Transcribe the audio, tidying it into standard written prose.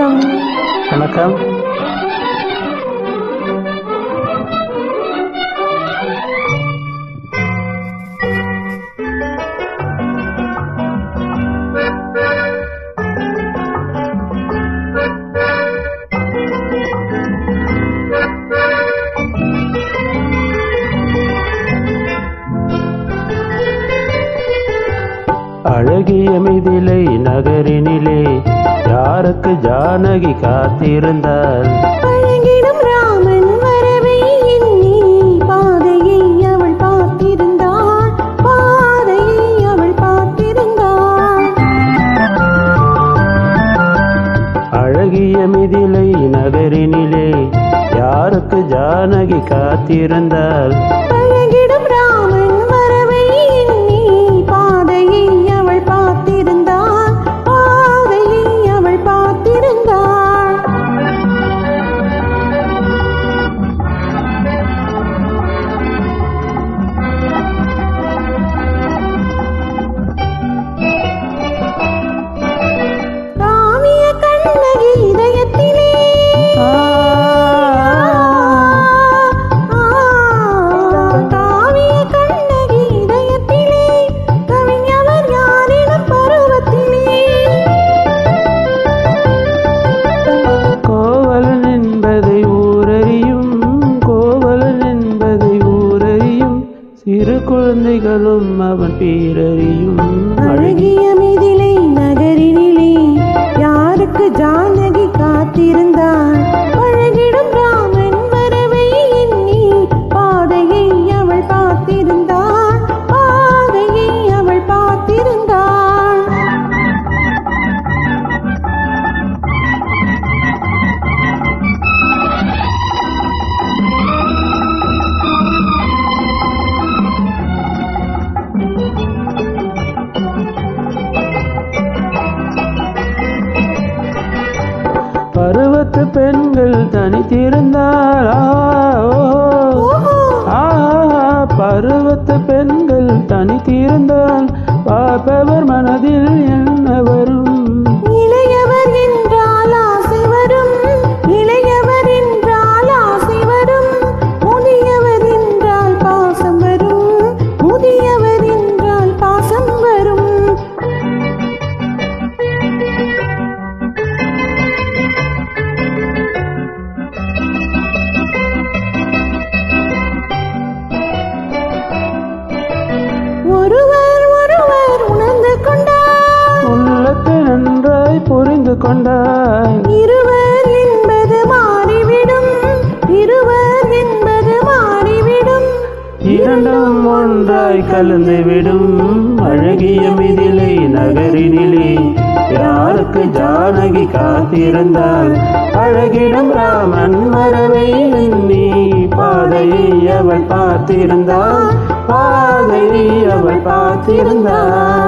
வணக்கம். வணக்கம். அழகிய மிதிலை நகரினிலே யாருக்கு ஜானகி காத்திருந்தாள்? பழகிடும் ராமன் வரவை எண்ணி பாதையை அவள் பார்த்திருந்தாள், பாதையை அவள் பார்த்திருந்தாள். அழகிய மிதிலை நகரினிலே யாருக்கு ஜானகி காத்திருந்தாள்? பழகிடும் ராமன் வரவை எண்ணி பாதையை அவள் பார்த்திருந்தாள், பாதையை அவள் பார்த்திருந்தாள். காவிய கண்ணகி இதயத்திலே காவிய கண்ணகி இதயத்திலே கவிஞவர் யாரிடம் பருவத்திலே கோவலன் என்பதை ஊரறியும், கோவலன் என்பதை ஊரறியும், சிறு குழந்தைகளும் அவன் பேரறியும். அழகிய மிதிலை நகரினிலே யாருக்கு ஜானகி காத்திருந்தாள்? பழகிடும் ராமன் வரவை எண்ணி பாதையை அவள் பார்த்திருந்தாள், பாதையை அவள் பார்த்திருந்தாள். பருவத்து பெண்கள் தனித்திருந்தால் பருவத்து பெண்கள் தனித்திருந்தால் பார்ப்பவர் மனதில் என்ன வரும்? இளையவர் என்றால் ஆசை வரும், இளையவர் என்றால் ஆசை வரும், முதியவர் என்றால் பாசம் வரும், முதியவர் என்றால் பாசம் வரும். ஒருவர் ஒருவர் உணர்ந்து கொண்டார், உள்ளத்தை நன்றாய் புரிந்து கொண்டாய். இருவர் என்பது மாறிவிடும், இருவர் என்பது மாறிவிடும். இரண்டும் ஒன்றாய் கலந்துவிடும். அழகிய மிதிலை நகரினிலே யாருக்கு ஜானகி காத்திருந்தாள்? அழகிடும் ராமன் வரவை எண்ணி பாதையை அவள் பார்த்திருந்தாள், பாதையை அவள் பார்த்திருந்தாள்.